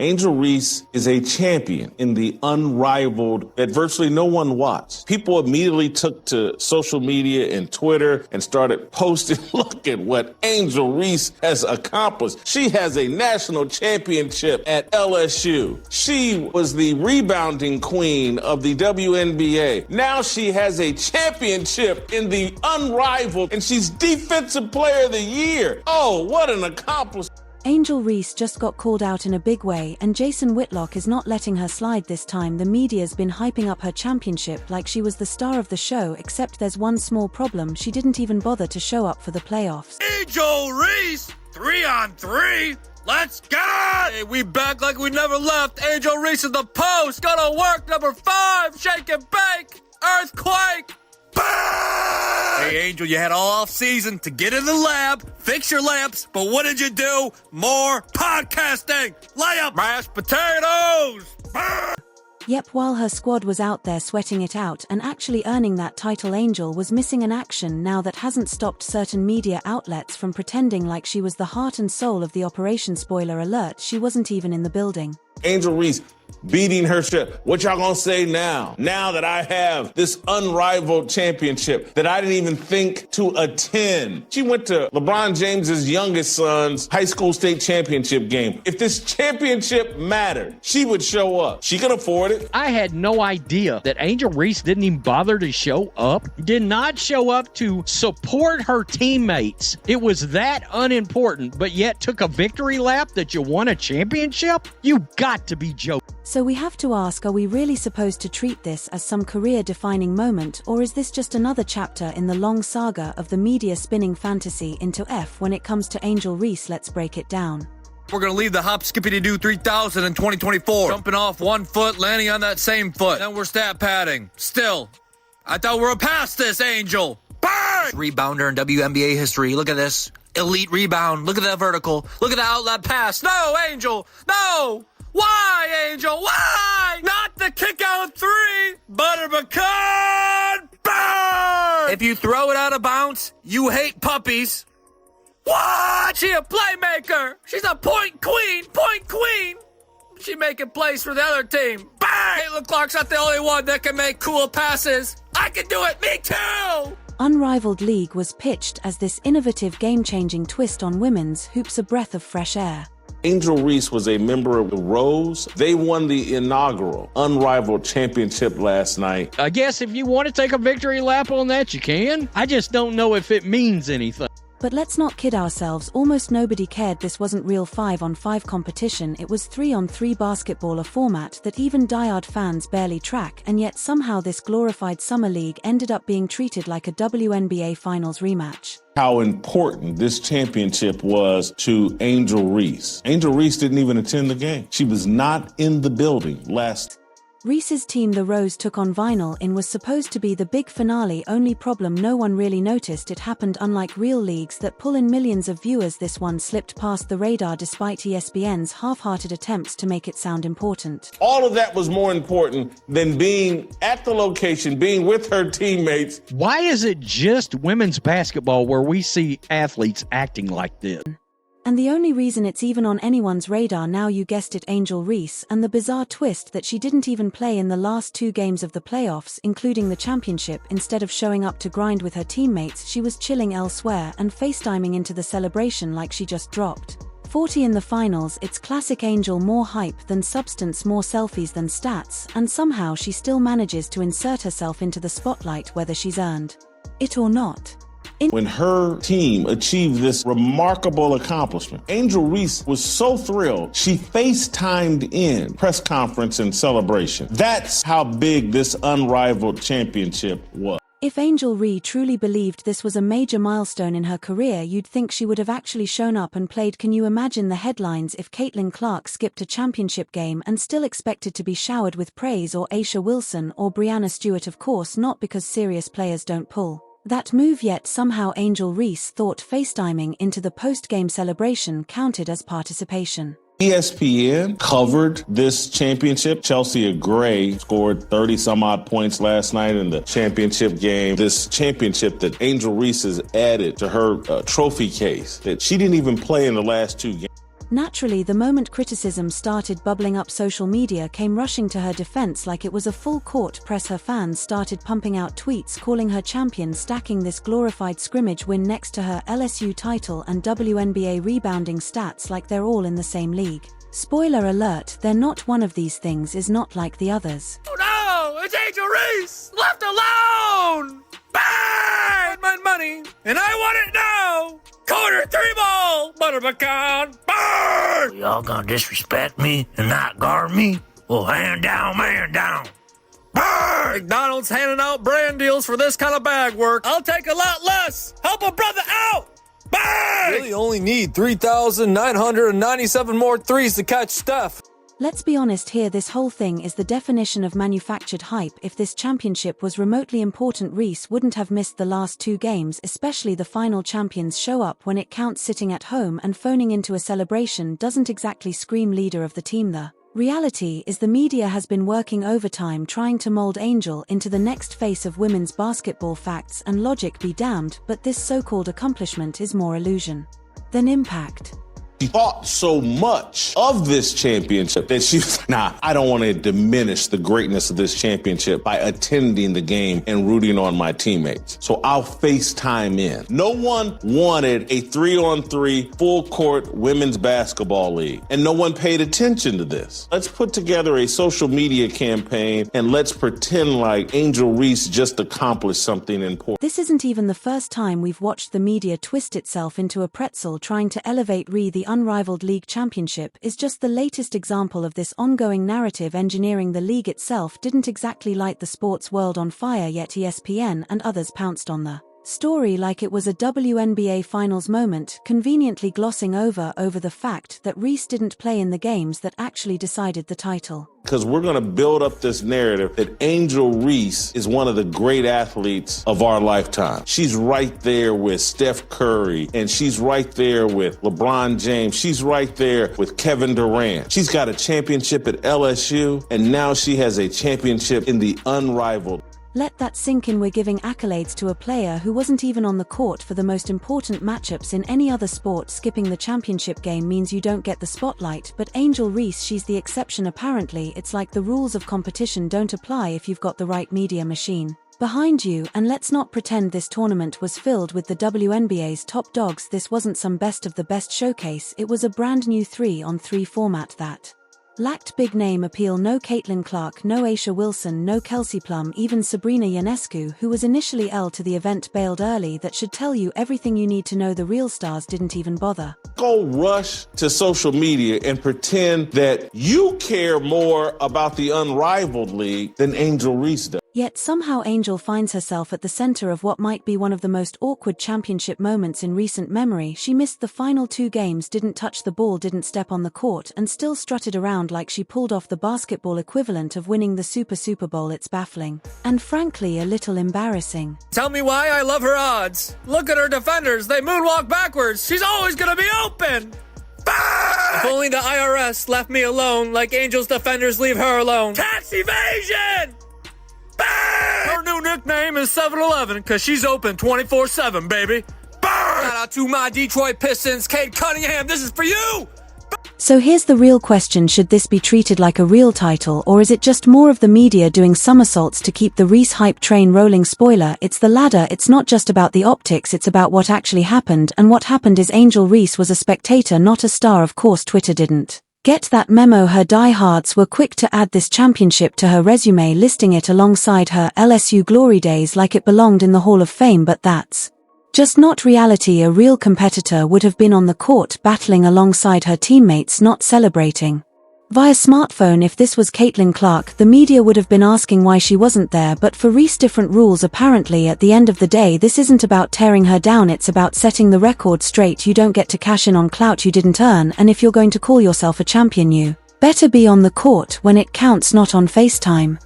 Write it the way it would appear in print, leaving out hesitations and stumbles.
Angel Reese is a champion in the unrivaled that virtually no one watched. People immediately took to social media and Twitter and started posting, look at what Angel Reese has accomplished. She has a national championship at LSU. She was the rebounding queen of the WNBA. Now she has a championship in the unrivaled, and she's Defensive Player of the Year. Oh, what an accomplishment. Angel Reese just got called out in a big way, and Jason Whitlock is not letting her slide this time. The media's been hyping up her championship like she was the star of the show, except there's one small problem: she didn't even bother to show up for the playoffs. Angel Reese, 3-on-3. Let's go! Hey, we back like we never left. Angel Reese in the post. Gonna work number 5. Shake and bake. Earthquake. Bang! Hey, Angel, you had all off season to get in the lab, fix your lamps, but what did you do? More podcasting. Layup. Mashed potatoes. Bang! Yep, while her squad was out there sweating it out and actually earning that title, Angel was missing in action. Now that hasn't stopped certain media outlets from pretending like she was the heart and soul of the operation. Spoiler alert, she wasn't even in the building. Angel Reese beating her ship. What y'all gonna say now? Now that I have this unrivaled championship that I didn't even think to attend. She went to LeBron James's youngest son's high school state championship game. If this championship mattered, she would show up. She could afford it. I had no idea that Angel Reese didn't even bother to show up. Did not show up to support her teammates. It was that unimportant, but yet took a victory lap that you won a championship? You got to be joking. So we have to ask, are we really supposed to treat this as some career-defining moment, or is this just another chapter in the long saga of the media spinning fantasy into F when it comes to Angel Reese? Let's break it down. We're going to leave the hop skippity do 3000 in 2024. Jumping off one foot, landing on that same foot. Then we're stat padding. Still, I thought we were past this, Angel. Bang! Rebounder in WNBA history. Look at this. Elite rebound. Look at that vertical. Look at the outlet pass. No, Angel. No. Why, Angel? Why? Not the kick out 3. Butter pecan. Burn! If you throw it out of bounds, you hate puppies. What? She a playmaker. She's a point queen. Point queen. She making plays for the other team. Bang! Caitlin Clark's not the only one that can make cool passes. I can do it. Me too. Unrivaled League was pitched as this innovative game-changing twist on women's hoops, a breath of fresh air. Angel Reese was a member of the Rose. They won the inaugural unrivaled championship last night. I guess if you want to take a victory lap on that, you can. I just don't know if it means anything. But let's not kid ourselves, almost nobody cared. This wasn't real 5-on-5 competition, it was 3-on-3 basketball, a format that even diehard fans barely track, and yet somehow this glorified summer league ended up being treated like a WNBA finals rematch. How important this championship was to Angel Reese. Angel Reese didn't even attend the game. She was not in the building last. Reese's team, the Rose, took on Vinyl in was supposed to be the big finale. Only problem, no one really noticed it happened. Unlike real leagues that pull in millions of viewers, this one slipped past the radar despite ESPN's half-hearted attempts to make it sound important. All of that was more important than being at the location, being with her teammates. Why is it just women's basketball where we see athletes acting like this? And the only reason it's even on anyone's radar now, you guessed it, Angel Reese, and the bizarre twist that she didn't even play in the last 2 games of the playoffs, including the championship. Instead of showing up to grind with her teammates, she was chilling elsewhere and FaceTiming into the celebration like she just dropped 40 in the finals. It's classic Angel, more hype than substance, more selfies than stats, and somehow she still manages to insert herself into the spotlight whether she's earned it or not. When her team achieved this remarkable accomplishment, Angel Reese was so thrilled, she FaceTimed in press conference and celebration. That's how big this unrivaled championship was. If Angel Reese truly believed this was a major milestone in her career, you'd think she would have actually shown up and played. Can you imagine the headlines if Caitlin Clark skipped a championship game and still expected to be showered with praise, or Aisha Wilson or Brianna Stewart? Of course not, because serious players don't pull that move, yet somehow Angel Reese thought FaceTiming into the post-game celebration counted as participation. ESPN covered this championship. Chelsea Gray scored 30-some-odd points last night in the championship game. This championship that Angel Reese has added to her trophy case that she didn't even play in the last 2 games. Naturally, the moment criticism started bubbling up, social media came rushing to her defense like it was a full court press. Her fans started pumping out tweets calling her champion, stacking this glorified scrimmage win next to her LSU title and WNBA rebounding stats like they're all in the same league. Spoiler alert, they're not. One of these things is not like the others. Oh no, it's Angel Reese! Left alone! Bang! My money, and I want it now! Quarter 3 ball, butter pecan, burn! Y'all gonna disrespect me and not guard me? Well, hand down, man down. Burn! McDonald's handing out brand deals for this kind of bag work. I'll take a lot less. Help a brother out! Bang! Really only need 3,997 more threes to catch Steph. Let's be honest here, this whole thing is the definition of manufactured hype. If this championship was remotely important, Reese wouldn't have missed the last 2 games, especially the final. Champions show up when it counts. Sitting at home and phoning into a celebration doesn't exactly scream leader of the team. The reality is the media has been working overtime trying to mold Angel into the next face of women's basketball. Facts and logic be damned, but this so-called accomplishment is more illusion than impact. She thought so much of this championship that she was, I don't want to diminish the greatness of this championship by attending the game and rooting on my teammates. So I'll FaceTime in. No one wanted a 3-on-3 full court women's basketball league, and no one paid attention to this. Let's put together a social media campaign and let's pretend like Angel Reese just accomplished something important. This isn't even the first time we've watched the media twist itself into a pretzel trying to elevate the unrivaled league championship. Is just the latest example of this ongoing narrative engineering. The league itself didn't exactly light the sports world on fire, yet ESPN and others pounced on the story like it was a WNBA finals moment, conveniently glossing over the fact that Reese didn't play in the games that actually decided the title. Because we're going to build up this narrative that Angel Reese is one of the great athletes of our lifetime. She's right there with Steph Curry, and she's right there with LeBron James. She's right there with Kevin Durant. She's got a championship at LSU, and now she has a championship in the unrivaled. Let that sink in. We're giving accolades to a player who wasn't even on the court for the most important matchups in any other sport. Skipping the championship game means you don't get the spotlight, but Angel Reese, she's the exception apparently. It's like the rules of competition don't apply if you've got the right media machine behind you. And let's not pretend this tournament was filled with the WNBA's top dogs. This wasn't some best of the best showcase. It was a brand new 3-on-3 format that lacked big name appeal. No Caitlin Clark, no Aisha Wilson, no Kelsey Plum, even Sabrina Ionescu, who was initially L to the event, bailed early. That should tell you everything you need to know. The real stars didn't even bother. Go rush to social media and pretend that you care more about the unrivaled league than Angel Reese does. Yet somehow Angel finds herself at the center of what might be one of the most awkward championship moments in recent memory. She missed the final 2 games, didn't touch the ball, didn't step on the court, and still strutted around like she pulled off the basketball equivalent of winning the Super Bowl. It's baffling, and frankly a little embarrassing. Tell me why I love her odds. Look at her defenders, they moonwalk backwards. She's always gonna be open. Bang! If only the IRS left me alone like Angel's defenders leave her alone. Tax evasion! Bang! Her new nickname is 7-Eleven because she's open 24/7, baby. Bang! Shout out to my Detroit Pistons, Cade Cunningham, this is for you! So here's the real question: should this be treated like a real title, or is it just more of the media doing somersaults to keep the Reese hype train rolling? Spoiler, it's the latter. It's not just about the optics, it's about what actually happened, and what happened is Angel Reese was a spectator, not a star. Of course Twitter didn't get that memo. Her diehards were quick to add this championship to her resume, listing it alongside her LSU glory days like it belonged in the Hall of Fame, but that's just not reality. A real competitor would have been on the court battling alongside her teammates, not celebrating via smartphone. If this was Caitlin Clark, the media would have been asking why she wasn't there, but for Reese, different rules apparently. At the end of the day, this isn't about tearing her down, it's about setting the record straight. You don't get to cash in on clout you didn't earn, and if you're going to call yourself a champion, you better be on the court when it counts, not on FaceTime.